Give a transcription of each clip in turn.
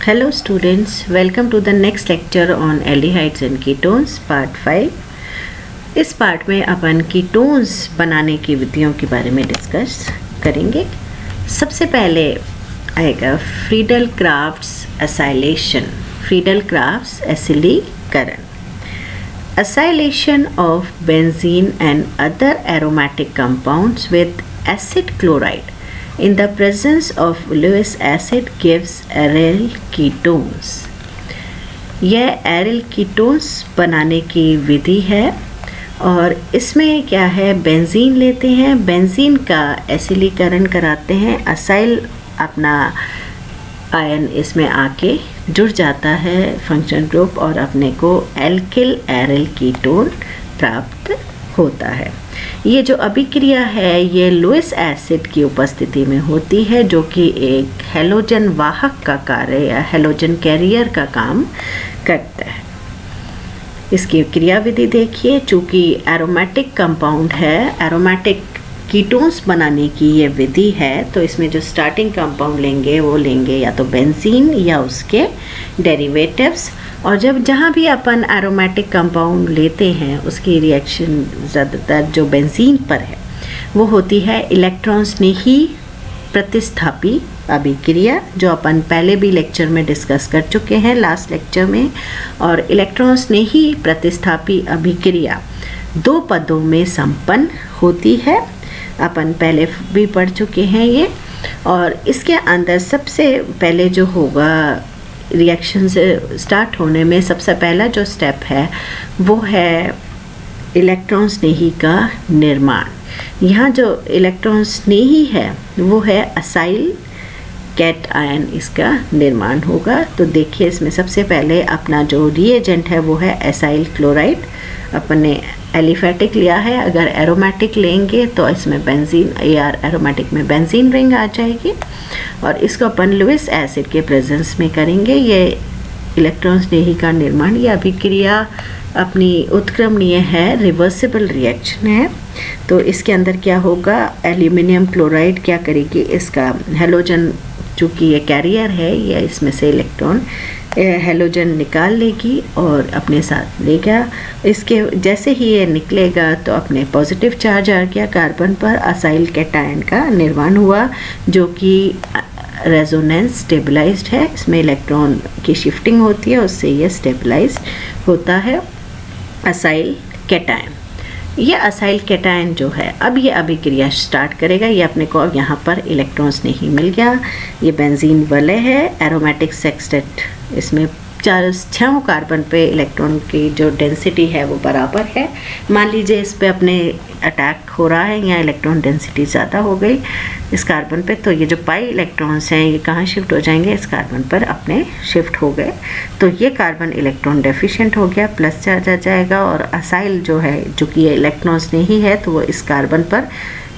Hello students, welcome to the next lecture on aldehydes and ketones part 5। इस part में अपन ketones बनाने की विधियों के बारे में डिस्कस करेंगे। सबसे पहले आएगा Friedel Crafts acylation, Friedel Crafts एसिलीकरण। Acylation of benzene and other aromatic compounds with acid chloride in the presence of Lewis acid gives aryl ketones। यह aryl ketones बनाने की विधि है और इसमें क्या है, बेंजीन लेते हैं, बेंजीन का एसिलीकरण कराते हैं, असाइल अपना आयन इसमें आके जुड़ जाता है फंक्शन ग्रुप और अपने को एल्किल एरिल कीटोन प्राप्त होता है। ये जो अभिक्रिया है ये लुईस एसिड की उपस्थिति में होती है जो कि एक हैलोजन वाहक का कार्य या हैलोजन कैरियर का काम करता है। इसकी क्रियाविधि देखिए, चूँकि एरोमेटिक कंपाउंड है, एरोमेटिक कीटोन्स बनाने की ये विधि है, तो इसमें जो स्टार्टिंग कंपाउंड लेंगे वो लेंगे या तो बेंजीन या उसके डेरिवेटिव्स। और जहाँ भी अपन एरोमेटिक कंपाउंड लेते हैं उसकी रिएक्शन ज़्यादातर जो बेंजीन पर है वो होती है इलेक्ट्रॉन स्नेही प्रतिस्थापी अभिक्रिया, जो अपन पहले भी लेक्चर में डिस्कस कर चुके हैं लास्ट लेक्चर में। और इलेक्ट्रॉन स्नेही प्रतिस्थापी अभिक्रिया दो पदों में संपन्न होती है, अपन पहले भी पढ़ चुके हैं ये। और इसके अंदर सबसे पहले जो होगा रिएक्शन से स्टार्ट होने में सबसे पहला जो स्टेप है वो है इलेक्ट्रॉन स्नेही का निर्माण। यहाँ जो इलेक्ट्रॉन स्नेही है वो है असाइल कैट आयन, इसका निर्माण होगा। तो देखिए इसमें सबसे पहले अपना जो रिएजेंट है वो है एसाइल क्लोराइड। अपने एलिफेटिक लिया है, अगर एरोमेटिक लेंगे तो इसमें बेंजीन या एरोमेटिक में बेंजीन रिंग आ जाएगी और इसको अपन लुईस एसिड के प्रेजेंस में करेंगे। ये इलेक्ट्रॉन स्नेही का निर्माण, ये अभिक्रिया अपनी उत्क्रमणीय है, रिवर्सिबल रिएक्शन है। तो इसके अंदर क्या होगा, एल्यूमिनियम क्लोराइड क्या करेगी, इसका हेलोजन, चूँकि ये कैरियर है, ये इसमें से इलेक्ट्रॉन हेलोजन निकाल लेगी और अपने साथ लेगा। इसके जैसे ही ये निकलेगा तो अपने पॉजिटिव चार्ज आ गया कार्बन पर, असाइल कैटायन का निर्माण हुआ जो कि रेजोनेंस स्टेबलाइज्ड है, इसमें इलेक्ट्रॉन की शिफ्टिंग होती है, उससे ये स्टेबलाइज होता है असाइल कैटायन। ये असाइल कैटायन जो है अब ये अभिक्रिया स्टार्ट करेगा। ये अपने को अब यहाँ पर इलेक्ट्रॉन्स नहीं मिल गया, ये बेंजीन वाले है, एरोमेटिक सेक्सटेट, इसमें 6 कार्बन पे इलेक्ट्रॉन की जो डेंसिटी है वो बराबर है। मान लीजिए इस पे अपने अटैक हो रहा है, यहाँ इलेक्ट्रॉन डेंसिटी ज़्यादा हो गई इस कार्बन पे, तो ये जो पाई इलेक्ट्रॉन्स हैं ये कहाँ शिफ्ट हो जाएंगे, इस कार्बन पर अपने शिफ्ट हो गए। तो ये कार्बन इलेक्ट्रॉन डेफिशिएंट हो गया, प्लस चार्ज आ जाएगा। और असाइल जो है, जो कि ये इलेक्ट्रॉन्स नहीं है, तो वो इस कार्बन पर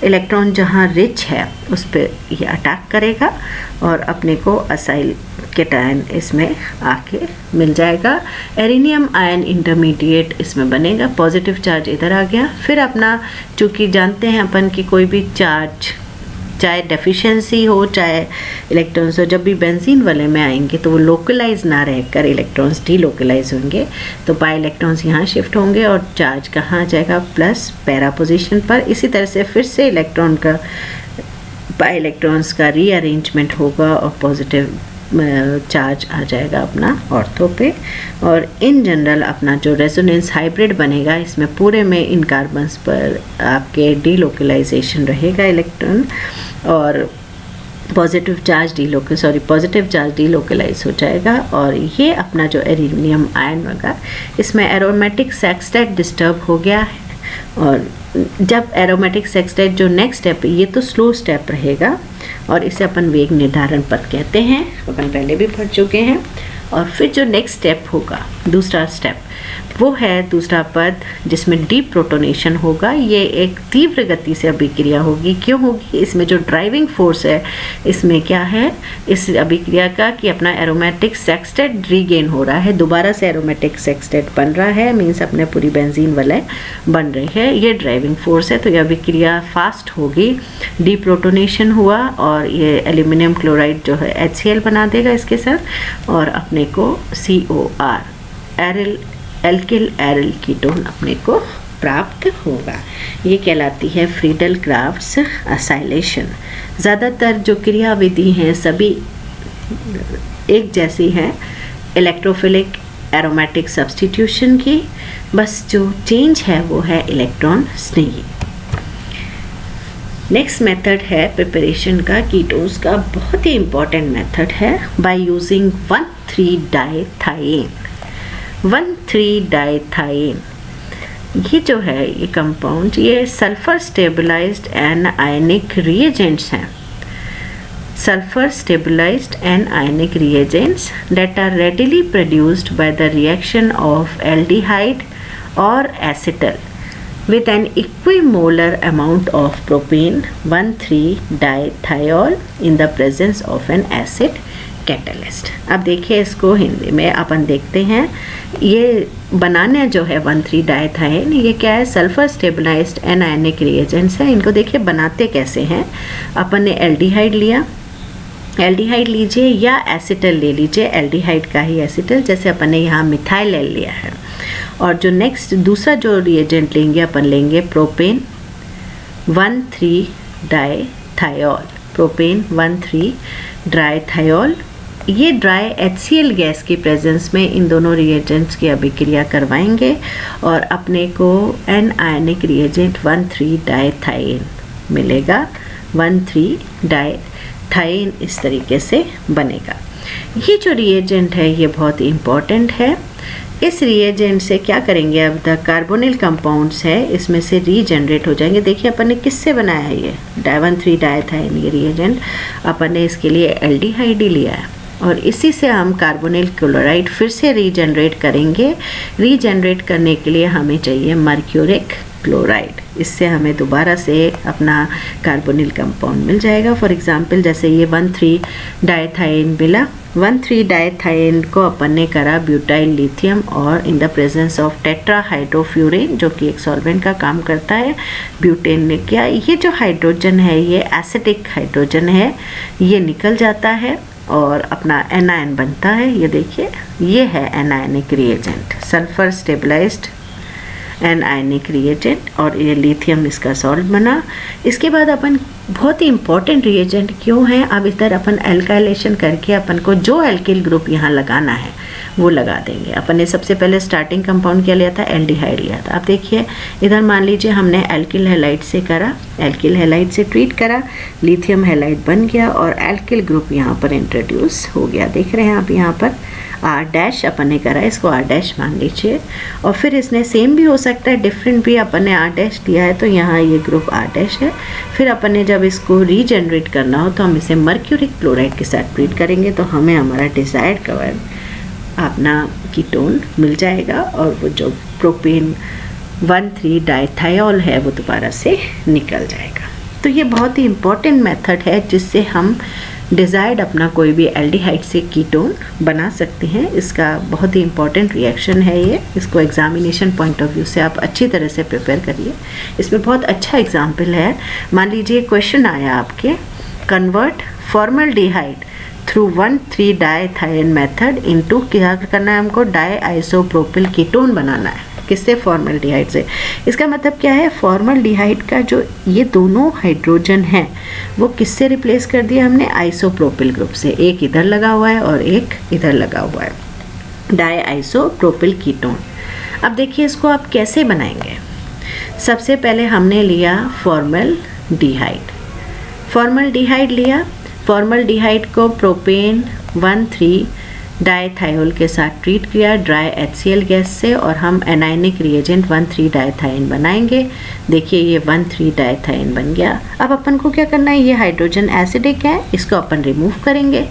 इलेक्ट्रॉन जहाँ रिच है उस पर ये अटैक करेगा और अपने को असाइल कैटायन इसमें आके मिल जाएगा। एरिनियम आयन इंटरमीडिएट इसमें बनेगा, पॉजिटिव चार्ज इधर आ गया। फिर अपना, चूँकि जानते हैं अपन कि कोई भी चार्ज, चाहे डेफिशिएंसी हो चाहे इलेक्ट्रॉन्स हो, जब भी बेंजीन वाले में आएंगे तो वो लोकलाइज ना रहकर इलेक्ट्रॉन्स डीलोकलाइज होंगे, तो पाई इलेक्ट्रॉन्स यहाँ शिफ्ट होंगे और चार्ज कहाँ आ जाएगा, प्लस पैरा पोजीशन पर। इसी तरह से फिर से इलेक्ट्रॉन का, पाई इलेक्ट्रॉन्स का रीअरेंजमेंट होगा और पॉजिटिव चार्ज आ जाएगा अपना ऑर्थो पे। और इन जनरल अपना जो रेजोनेंस हाइब्रिड बनेगा, इसमें पूरे में इन कार्बन्स पर आपके डीलोकलाइजेशन रहेगा इलेक्ट्रॉन और पॉजिटिव चार्ज डीलोकलाइज हो जाएगा। और ये अपना जो एल्यूमिनियम आयन होगा, इसमें एरोमेटिक सेक्सटेट डिस्टर्ब हो गया है। और जब एरोमेटिक सेक्सटेट जो नेक्स्ट स्टेप, ये तो स्लो स्टेप रहेगा और इसे अपन वेग निर्धारण पद कहते हैं, अपन पहले भी पढ़ चुके हैं। और फिर जो नेक्स्ट स्टेप होगा दूसरा स्टेप वो है दूसरा पद जिसमें डीप प्रोटोनेशन होगा। ये एक तीव्र गति से अभिक्रिया होगी। क्यों होगी? इसमें जो ड्राइविंग फोर्स है इसमें क्या है इस अभिक्रिया का कि अपना एरोमेटिक सेक्सटेट रीगेन हो रहा है, दोबारा से एरोमेटिक सेक्सटेट बन रहा है, मीन्स अपने पूरी बेंजीन वलय बन रही है। ये ड्राइविंग फोर्स है। तो यह अभिक्रिया फास्ट होगी, डीप प्रोटोनेशन हुआ और ये एल्यूमिनियम क्लोराइड जो है HCl बना देगा इसके साथ और अपने को COR एल्किल एरिल कीटोन अपने को प्राप्त होगा। ये कहलाती है फ्रीडल क्राफ्ट्स असाइलेशन। ज़्यादातर जो क्रियाविधि हैं सभी एक जैसी हैं इलेक्ट्रोफिलिक एरोमेटिक सब्स्टिट्यूशन की, बस जो चेंज है वो है इलेक्ट्रॉन स्नेही। नेक्स्ट मेथड है प्रिपरेशन का कीटोन्स का, बहुत ही इम्पॉर्टेंट मेथड है बाय यूजिंग 1,3-डाइथाइएन। 1,3-डाइथाइएन ये जो है ये कंपाउंड ये सल्फर स्टेबलाइज्ड एनायनिक रिएजेंट्स हैं। Sulphur stabilised anionic reagents that are readily produced by the reaction of aldehyde or acetal with an equimolar amount of propane 1,3-dithiol in the presence of an acid catalyst. अब देखिए इसको हिंदी में अपन देखते हैं। ये बनाने जो है 1,3-डाइथाइएन ये क्या है? सल्फर स्टेबलाइज्ड एनायनिक रिएजेंट्स हैं। इनको देखिए बनाते कैसे हैं। अपन ने एल्डिहाइड लिया, एल्डिहाइड लीजिए या एसिटल ले लीजिए, एल्डिहाइड का ही एसिटल, जैसे अपन ने यहाँ मिथाइल लिया है। और जो नेक्स्ट दूसरा जो रिएजेंट लेंगे अपन लेंगे प्रोपेन 1,3-डाइथाइऑल। प्रोपेन 1,3-डाइथाइऑल ये ड्राई HCl गैस की प्रेजेंस में इन दोनों रिएजेंट्स की अभिक्रिया करवाएंगे और अपने को एनायनिक रिएजेंट 1,3-डाइथाइएन मिलेगा। 1,3-डाइथाइएन इस तरीके से बनेगा। ये जो रिएजेंट है ये बहुत इम्पॉर्टेंट है। इस रिएजेंट से क्या करेंगे? अब द कार्बोनिल कंपाउंड्स है इसमें से रीजनरेट हो जाएंगे। देखिए अपन ने किससे बनाया है ये 1,3-डाइथाइएन ये रिएजेंट अपन ने इसके लिए एल्डिहाइड ही लिया है और इसी से हम कार्बोनिल क्लोराइड फिर से रीजनरेट करेंगे। रीजनरेट करने के लिए हमें चाहिए मर्क्यूरिक क्लोराइड, इससे हमें दोबारा से अपना कार्बोनिल कंपाउंड मिल जाएगा। फॉर एग्जांपल जैसे ये 1,3-डाइथाइएन मिला, 1,3-डाइथाइएन को अपन ने करा ब्यूटाइल लिथियम और in the presence of tetrahydrofuran जो कि एक सॉल्वेंट का काम करता है, ब्यूटेन ने किया। ये जो हाइड्रोजन है ये एसिटिक हाइड्रोजन है, ये निकल जाता है और अपना एनायन बनता है। ये देखिए ये है anionic reagent, sulphur stabilised anionic reagent और ये लिथियम इसका सॉल्ट बना। इसके बाद अपन बहुत ही इंपॉर्टेंट रिएजेंट क्यों है, अब इधर अपन एल्काइलेशन करके अपन को जो एल्किल ग्रुप यहाँ लगाना है वो लगा देंगे। अपन ने सबसे पहले स्टार्टिंग कंपाउंड क्या लिया था? एल्डिहाइड लिया था। अब देखिए इधर मान लीजिए हमने एल्किल हैलाइड से करा, एल्किल हैलाइड से ट्रीट करा, लिथियम हैलाइड बन गया और एल्किल ग्रुप यहाँ पर इंट्रोड्यूस हो गया। देख रहे हैं आप यहाँ पर R- अपन ने करा, इसको R- मान लीजिए। और फिर इसने सेम भी हो सकता है, डिफरेंट भी अपन ने R- दिया है तो यहाँ ये ग्रुप R- है। फिर अपन ने जब इसको रीजनरेट करना हो तो हम इसे मर्क्यूरिक क्लोराइड के साथ ट्रीट करेंगे तो हमें हमारा डिजायर्ड कवर अपना कीटोन मिल जाएगा और वो जो प्रोपेन 1,3-डाइथाइऑल है वो दोबारा से निकल जाएगा। तो ये बहुत ही इम्पॉर्टेंट मेथड है जिससे हम डिज़ायर्ड अपना कोई भी एल्डिहाइड से कीटोन बना सकते हैं। इसका बहुत ही इम्पॉर्टेंट रिएक्शन है ये, इसको एग्जामिनेशन पॉइंट ऑफ व्यू से आप अच्छी तरह से प्रिपेयर करिए। इसमें बहुत अच्छा एग्जाम्पल है। मान लीजिए क्वेश्चन आया आपके, कन्वर्ट फॉर्मल्डिहाइड थ्रू 1,3-डाइथाइएन मेथड इनटू, क्या करना है हमको? डाई आइसोप्रोपिल कीटोन बनाना है। किससे? फॉर्मल्डिहाइड से। इसका मतलब क्या है? फॉर्मल्डिहाइड का जो ये दोनों हाइड्रोजन हैं वो किससे रिप्लेस कर दिया हमने? आइसोप्रोपिल ग्रुप से। एक इधर लगा हुआ है और एक इधर लगा हुआ है, डाई आइसोप्रोपिल कीटोन। अब देखिए इसको आप कैसे बनाएंगे। सबसे पहले हमने लिया फॉर्मल्डिहाइड, फॉर्मल्डिहाइड लिया। फॉर्मल्डिहाइड को प्रोपेन डाईथायोल के साथ ट्रीट किया ड्राई HCl गैस से और हम एनायनिक रिएजेंट 1,3 डाईथाइन बनाएंगे। देखिए ये 1,3 डाईथाइन बन गया। अब अपन को क्या करना है, ये हाइड्रोजन एसिडिक है, इसको अपन रिमूव करेंगे।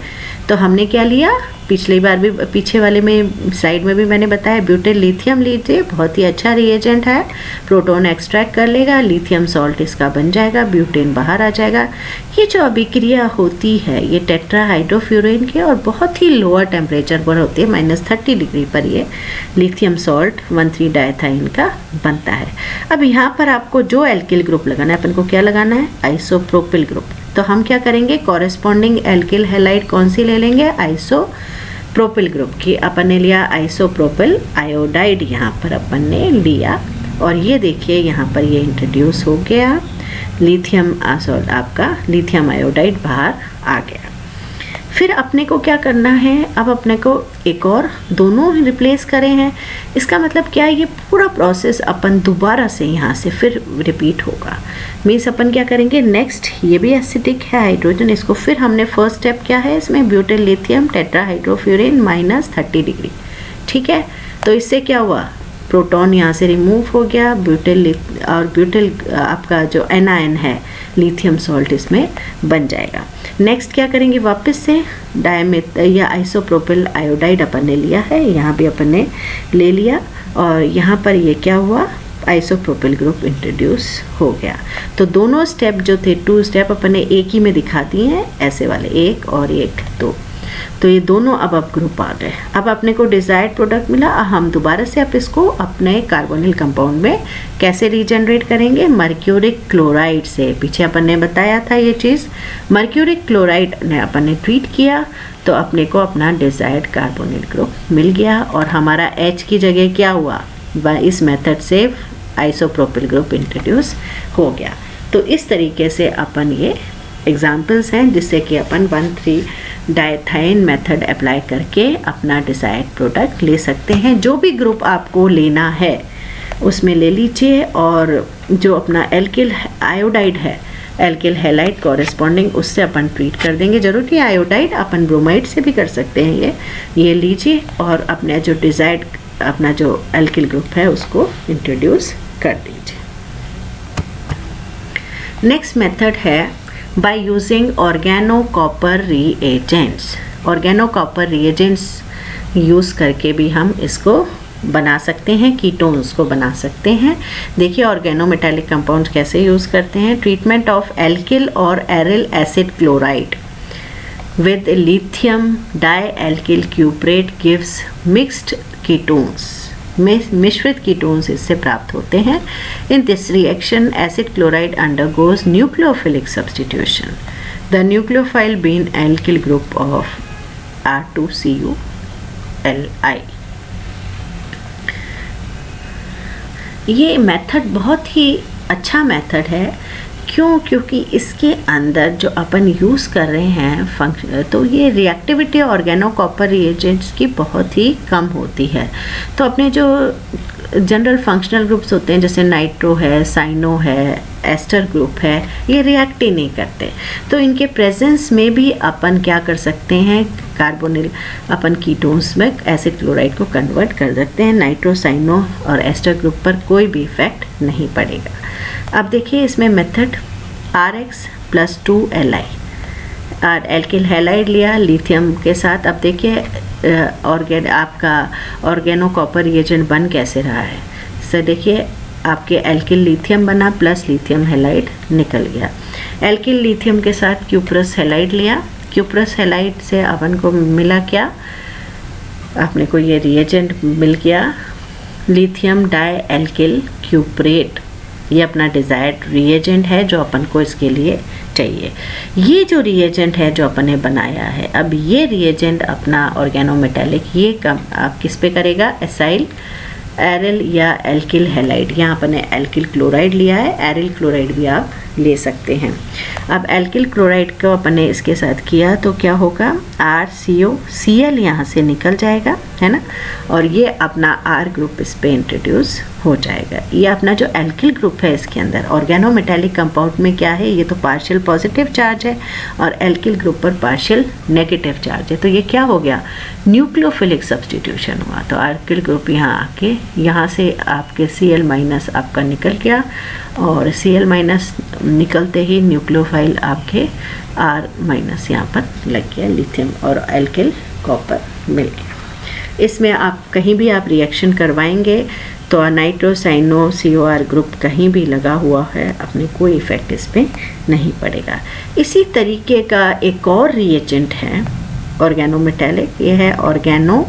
तो हमने क्या लिया, पिछली बार भी पीछे वाले में स्लाइड में भी मैंने बताया, ब्यूटेल लिथियम लीजिए, बहुत ही अच्छा रिएजेंट है, प्रोटॉन एक्सट्रैक्ट कर लेगा, लिथियम सॉल्ट इसका बन जाएगा, ब्यूटेन बाहर आ जाएगा। ये जो अभिक्रिया होती है ये टेट्राहाइड्रोफ्यूरेन के और बहुत ही लोअर टेम्परेचर पर होती है, -30 डिग्री पर ये लिथियम सॉल्ट 1,3 डाईथाइन का बनता है। अब यहाँ पर आपको जो एल्किल ग्रुप लगाना है, अपन को क्या लगाना है, आइसोप्रोपिल ग्रुप। तो हम क्या करेंगे, कॉरेस्पॉन्डिंग एल्किल हैलाइड कौन सी ले लेंगे, आइसोप्रोपिल ग्रुप की। अपन ने लिया आइसोप्रोपिल आयोडाइड, यहाँ पर अपन ने लिया और ये देखिए यहाँ पर ये इंट्रोड्यूस हो गया, लिथियम आपका लिथियम आयोडाइड बाहर आ गया। फिर अपने को क्या करना है, अब अपने को एक और दोनों रिप्लेस करे हैं। इसका मतलब क्या है, ये पूरा प्रोसेस अपन दोबारा से यहाँ से फिर रिपीट होगा। मीन्स अपन क्या करेंगे, नेक्स्ट ये भी एसिडिक है हाइड्रोजन, इसको फिर हमने फर्स्ट स्टेप क्या है इसमें, ब्यूटेल लिथियम टेट्राहाइड्रोफ्यूरेन -30 डिग्री, ठीक है। तो इससे क्या हुआ, प्रोटॉन यहाँ से रिमूव हो गया, ब्यूटेल आपका जो एनायन है लिथियम सॉल्ट इसमें बन जाएगा। नेक्स्ट क्या करेंगे, वापस से डायमेथ या आइसोप्रोपिल आयोडाइड अपन ने लिया है, यहाँ भी अपन ने ले लिया और यहाँ पर ये क्या हुआ, आइसोप्रोपिल ग्रुप इंट्रोड्यूस हो गया। तो दोनों स्टेप जो थे 2 स्टेप अपन ने एक ही में दिखा दिए हैं, ऐसे वाले 1 और 1 2। तो ये दोनों अब ग्रुप आ गए। अब अपने को डिजायर्ड प्रोडक्ट मिला। हम दोबारा से अब इसको अपने कार्बोनिल कंपाउंड में कैसे रीजनरेट करेंगे, मर्क्यूरिक क्लोराइड से। पीछे अपन ने बताया था ये चीज़, मर्क्यूरिक क्लोराइड ने अपन ने ट्रीट किया तो अपने को अपना डिजायर्ड कार्बोनिल ग्रुप मिल गया और हमारा H की जगह क्या हुआ, इस मेथड से आइसोप्रोपिल ग्रुप इंट्रोड्यूस हो गया। तो इस तरीके से अपन ये एग्जाम्पल्स हैं जिससे कि अपन 1,3 डाईथाइन मेथड अप्लाई करके अपना डिजायर्ड प्रोडक्ट ले सकते हैं। जो भी ग्रुप आपको लेना है उसमें ले लीजिए और जो अपना एल्किल आयोडाइड है, एल्किल हैलाइड कॉरेस्पॉन्डिंग उससे अपन ट्रीट कर देंगे। जरूर कि आयोडाइड अपन ब्रोमाइड से भी कर सकते हैं। ये लीजिए और अपने जो डिजायर्ड अपना जो एल्किल ग्रुप है उसको इंट्रोड्यूस कर दीजिए। नेक्स्ट मेथड है by using organocopper reagents. Organocopper reagents use करके भी हम इसको बना सकते हैं, कीटोन्स को बना सकते हैं। देखिए ऑर्गेनो मेटालिक कंपाउंड्स कैसे यूज़ करते हैं। ट्रीटमेंट ऑफ एल्किल और aryl acid chloride with lithium dialkyl cuprate gives mixed ketones। मिश्रित कीटोन्स इससे प्राप्त होते हैं। In this reaction acid chloride undergoes nucleophilic substitution, the nucleophile been alkyl group of R2CuLi। ये मेथड बहुत ही अच्छा मेथड है। क्यों? क्योंकि इसके अंदर जो अपन यूज़ कर रहे हैं फंक्शन, तो ये रिएक्टिविटी ऑर्गेनो कॉपर रिएजेंट्स की बहुत ही कम होती है। तो अपने जो जनरल फंक्शनल ग्रुप्स होते हैं जैसे नाइट्रो है, साइनो है, एस्टर ग्रुप है, ये रिएक्ट ही नहीं करते। तो इनके प्रेजेंस में भी अपन क्या कर सकते हैं, कार्बोनिल अपन कीटोन्स में एसिड क्लोराइड को कन्वर्ट कर सकते हैं। नाइट्रो, साइनो और एस्टर ग्रुप पर कोई भी इफेक्ट नहीं पड़ेगा। अब देखिए इसमें मेथड RX+2Li, एल्किल हैलाइड लिया लिथियम के साथ। अब देखिए आपका ऑर्गेनो कॉपर रिएजेंट बन कैसे रहा है। सर देखिए आपके एल्किल लिथियम बना प्लस लिथियम हैलाइड निकल गया। एल्किल लिथियम के साथ क्यूप्रस हैलाइड लिया, क्यूप्रस हैलाइड से अपन को मिला क्या, अपने को ये रिएजेंट मिल गया लिथियम डाईएल्किल क्यूप्रेट। ये अपना डिज़ायर्ड रिएजेंट है जो अपन को इसके लिए चाहिए। ये जो रिएजेंट है जो अपन ने बनाया है, अब ये रिएजेंट अपना ऑर्गेनोमेटेलिक ये कम आप किस पे करेगा, एसाइल एरिल या एल्किल हैलाइड। यहाँ अपन ने एल्किल क्लोराइड लिया है, एरिल क्लोराइड भी आप ले सकते हैं। अब एल्किल क्लोराइड को अपने इसके साथ किया तो क्या होगा, RCO Cl यहाँ से निकल जाएगा, है ना, और ये अपना R ग्रुप इस पे इंट्रोड्यूस हो जाएगा। ये अपना जो एल्किल ग्रुप है इसके अंदर ऑर्गेनोमेटेलिक कंपाउंड में क्या है, ये तो पार्शियल पॉजिटिव चार्ज है और एल्किल ग्रुप पर पार्शियल नेगेटिव चार्ज है। तो ये क्या हो गया, न्यूक्लियोफिलिक सब्स्टिट्यूशन हुआ। तो एल्किल ग्रुप यहाँ आके यहाँ से आपके Cl- आपका निकल गया और Cl- निकलते ही न्यूक्लियोफाइल आपके R- यहाँ पर लग गया, लिथियम और एल्किल कॉपर मिल गया। इसमें आप कहीं भी आप रिएक्शन करवाएंगे तो नाइट्रोसाइनो COR ग्रुप कहीं भी लगा हुआ है, अपने कोई इफ़ेक्ट इस पर नहीं पड़ेगा। इसी तरीके का एक और रिएजेंट है ऑर्गेनोमेटेलिक, ये है ऑर्गेनो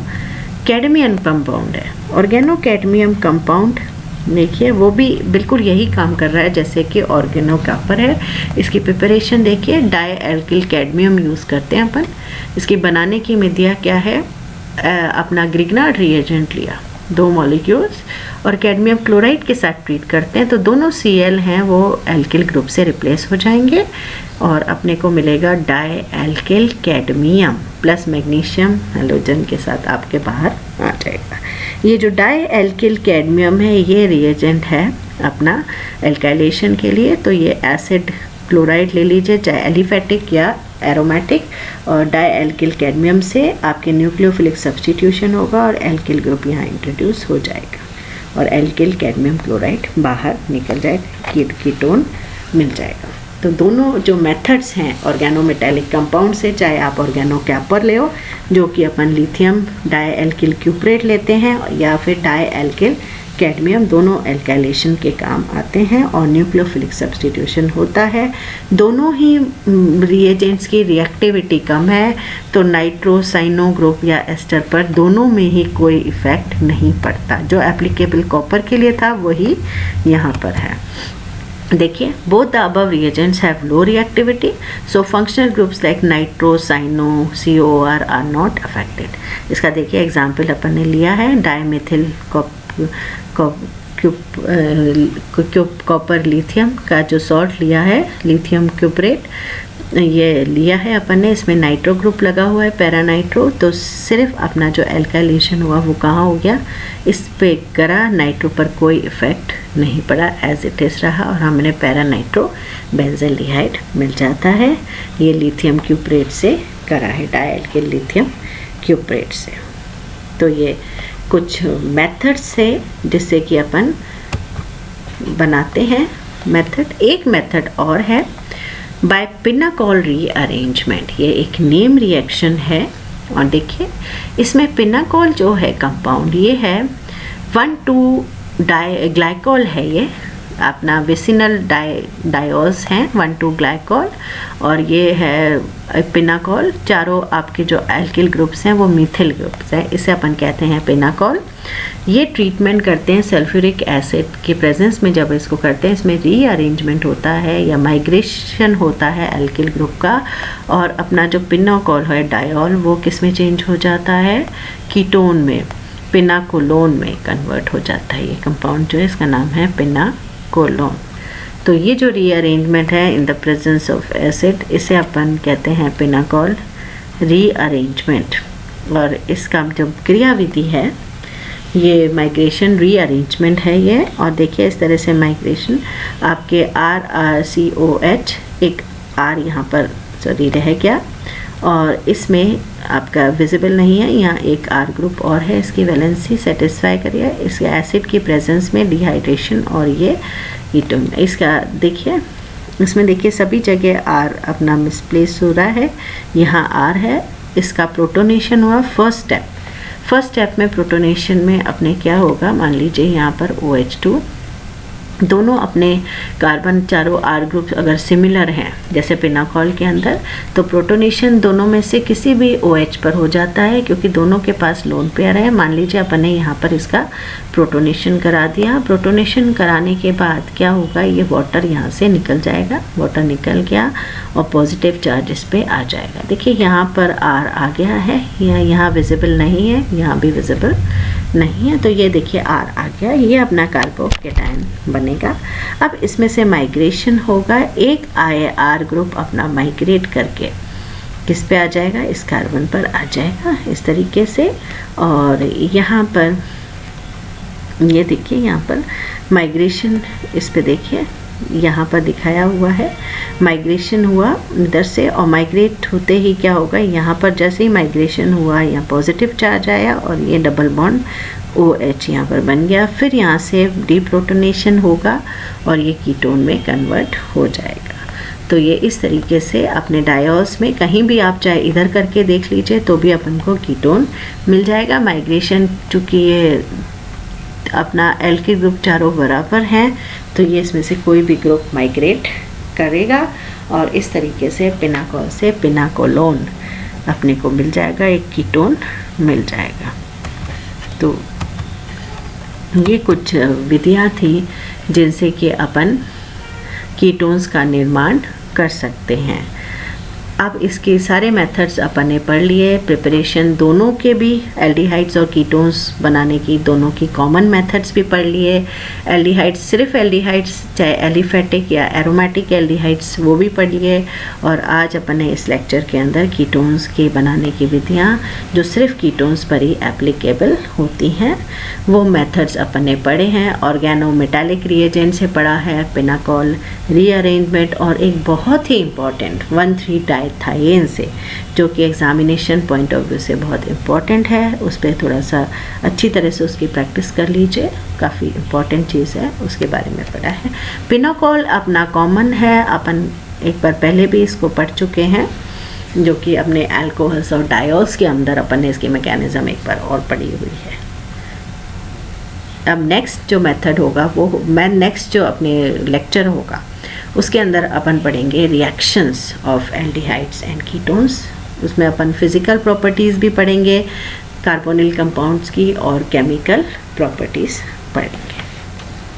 कैडमियम कंपाउंड है। ऑर्गेनो कैडमियम कंपाउंड देखिए वो भी बिल्कुल यही काम कर रहा है जैसे कि ऑर्गेनो कॉपर है। इसकी प्रिपरेशन देखिए, डाई एल्किल कैडमियम यूज़ करते हैं अपन। इसकी बनाने की विधिया क्या है, अपना ग्रिग्नार्ड रिएजेंट लिया 2 मॉलिक्यूल्स और कैडमियम क्लोराइड के साथ ट्रीट करते हैं तो दोनों Cl हैं वो एल्किल ग्रुप से रिप्लेस हो जाएंगे और अपने को मिलेगा dialkyl cadmium plus magnesium halogen के साथ आपके बाहर आ जाएगा। ये जो डाई एल्किल कैडमियम है ये रिएजेंट है अपना एल्काइलेशन के लिए। तो ये एसिड क्लोराइड ले लीजिए, चाहे एलिफेटिक या एरोमेटिक, और डाई एल्किल कैडमियम से आपके न्यूक्लियोफिलिक सब्स्टिट्यूशन होगा और एल्किल ग्रुप यहाँ इंट्रोड्यूस हो जाएगा और एल्किल कैडमियम क्लोराइड बाहर निकल जाएगा, कीटोन मिल जाएगा। तो दोनों जो मेथड्स हैं ऑर्गेनोमेटेलिक कंपाउंड से, चाहे आप ऑर्गेनो कैपर ले हो जो कि अपन लिथियम डाई एल्किल क्यूपरेट लेते हैं या फिर डाई एल्किल कैडमियम, दोनों एल्काइलेशन के काम आते हैं और न्यूक्लियोफिलिक सब्स्टिट्यूशन होता है। दोनों ही रिएजेंट्स की रिएक्टिविटी कम है तो नाइट्रोसाइनो ग्रुप या एस्टर पर दोनों में ही कोई इफ़ेक्ट नहीं पड़ता। जो एप्लीकेबल कॉपर के लिए था वही यहाँ पर है। देखिए, both the above reagents have low reactivity, so functional groups like nitro, cyano, COR are not affected. इसका देखिए एग्जाम्पल अपन ने लिया है डाइमेथिल कॉपर लिथियम का जो सॉल्ट लिया है, लिथियम क्यूपरेट ये लिया है अपन ने, इसमें नाइट्रो ग्रुप लगा हुआ है, पैरा नाइट्रो। तो सिर्फ अपना जो एल्काइलेशन हुआ वो कहाँ हो गया, इस पे करा, नाइट्रो पर कोई इफ़ेक्ट नहीं पड़ा, एज इट इज़ रहा और हमने पैरा नाइट्रो बेंजल्डिहाइड मिल जाता है। ये लिथियम क्यूपरेट से करा है, डाई एल्किल लिथियम क्यूपरेट से। तो ये कुछ मेथड्स है जिससे कि अपन बनाते हैं मेथड। एक मेथड और है बाय पिनाकोल रीअरेंजमेंट, ये एक नेम रिएक्शन है और देखिए इसमें पिनाकोल जो है कंपाउंड ये है 1,2 डाई ग्लाइकोल है, ये अपना विसिनल डायोल्स हैं 1,2 ग्लाइकोल और ये है पिनाकोल। चारों आपके जो एल्किल ग्रुप्स हैं वो मिथिल ग्रुप्स हैं, इसे अपन कहते हैं पिनाकोल। ये ट्रीटमेंट करते हैं सल्फ्यूरिक एसिड के प्रेजेंस में। जब इसको करते हैं इसमें रीअरेंजमेंट होता है या माइग्रेशन होता है एल्किल ग्रुप का और अपना जो पिनाकोल है डायोल वो किस में चेंज हो जाता है, कीटोन में, पिनाकोलोन में कन्वर्ट हो जाता है। ये कंपाउंड जो है इसका नाम है पिनाकोलोन। तो ये जो रीअरेंजमेंट है in the presence of acid इसे अपन कहते हैं पिनाकोल रीअरेंजमेंट। और इसका जो क्रियाविधि है ये माइग्रेशन रीअरेंजमेंट है ये। और देखिए इस तरह से माइग्रेशन आपके RRCOH एक R यहाँ पर सॉरी रह गया और इसमें आपका विजिबल नहीं है, यहाँ एक R ग्रुप और है, इसकी वैलेंसी सेटिस्फाई करिए। इसके एसिड की प्रेजेंस में डिहाइड्रेशन और ये कीटोन, इसका देखिए इसमें देखिए सभी जगह R अपना मिसप्लेस हो रहा है, यहाँ R है, इसका प्रोटोनेशन हुआ फर्स्ट स्टेप में। प्रोटोनेशन में अपने क्या होगा, मान लीजिए यहाँ पर OH2, दोनों अपने कार्बन चारों R ग्रुप अगर सिमिलर हैं जैसे पिनाकोल के अंदर तो प्रोटोनेशन दोनों में से किसी भी OH पर हो जाता है क्योंकि दोनों के पास लोन पेयर है। मान लीजिए अपन ने यहाँ पर इसका प्रोटोनेशन करा दिया। प्रोटोनेशन कराने के बाद क्या होगा, ये वाटर यहाँ से निकल जाएगा, वाटर निकल गया और पॉजिटिव चार्ज इस पर आ जाएगा। देखिए यहाँ पर R आ गया है, यहाँ विजिबल नहीं है, यहाँ भी विजिबल नहीं है, तो ये देखिए R आ गया, ये अपना कार्बोकेटायन बनेगा। अब इसमें से माइग्रेशन होगा, एक R ग्रुप अपना माइग्रेट करके किस पे आ जाएगा, इस कार्बन पर आ जाएगा इस तरीके से। और यहाँ पर ये देखिए, यहाँ पर माइग्रेशन, इस पे देखिए यहाँ पर दिखाया हुआ है, माइग्रेशन हुआ इधर से, और माइग्रेट होते ही क्या होगा, यहाँ पर जैसे ही माइग्रेशन हुआ यहाँ पॉजिटिव चार्ज आया और ये डबल बॉन्ड OH यहाँ पर बन गया। फिर यहाँ से डीप्रोटोनेशन होगा और ये कीटोन में कन्वर्ट हो जाएगा। तो ये इस तरीके से अपने डायोल्स में कहीं भी आप चाहे इधर करके देख लीजिए तो भी अपन को कीटोन मिल जाएगा। माइग्रेशन, चूँकि ये अपना एल्किल ग्रुप चारों बराबर हैं, तो ये इसमें से कोई भी ग्रुप माइग्रेट करेगा और इस तरीके से पिनाकोल से पिनाकोलोन अपने को मिल जाएगा, एक कीटोन मिल जाएगा। तो ये कुछ विधियाँ थी जिनसे कि अपन कीटोन्स का निर्माण कर सकते हैं। अब इसके सारे मेथड्स अपन ने पढ़ लिए, प्रिपरेशन दोनों के भी, एल्डिहाइड्स और कीटोन्स बनाने की दोनों की कॉमन मेथड्स भी पढ़ लिए। एल्डिहाइड्स, सिर्फ एल्डिहाइड्स, चाहे एलिफेटिक या एरोमेटिक एल्डिहाइड्स, वो भी पढ़ लिए। और आज अपन ने इस लेक्चर के अंदर कीटोन्स के बनाने की विधियाँ जो सिर्फ कीटोन्स पर ही एप्लीकेबल होती हैं वो मेथड्स अपन ने पढ़े हैं। ऑर्गेनोमेटालिक रिएजेंट से पढ़ा है, पिनाकोल रीअरेंजमेंट, और एक बहुत ही इम्पॉर्टेंट 1,3-डाइथाइएन से, जो कि एग्जामिनेशन पॉइंट ऑफ व्यू से बहुत इम्पॉर्टेंट है। उस पर थोड़ा सा अच्छी तरह से उसकी प्रैक्टिस कर लीजिए, काफ़ी इम्पॉर्टेंट चीज़ है, उसके बारे में पढ़ा है। पिनाकोल अपना कॉमन है, अपन एक बार पहले भी इसको पढ़ चुके हैं, जो कि अपने अल्कोहल्स और डायोल्स के अंदर अपन ने इसकी मैकेनिज्म एक बार और पढ़ी हुई है। अब नेक्स्ट जो मेथड होगा वो नेक्स्ट जो अपने लेक्चर होगा उसके अंदर अपन पढ़ेंगे reactions of aldehydes and ketones. उसमें अपन फिजिकल प्रॉपर्टीज़ भी पढ़ेंगे कार्बोनिल कंपाउंड्स की और केमिकल प्रॉपर्टीज़ पढ़ेंगे।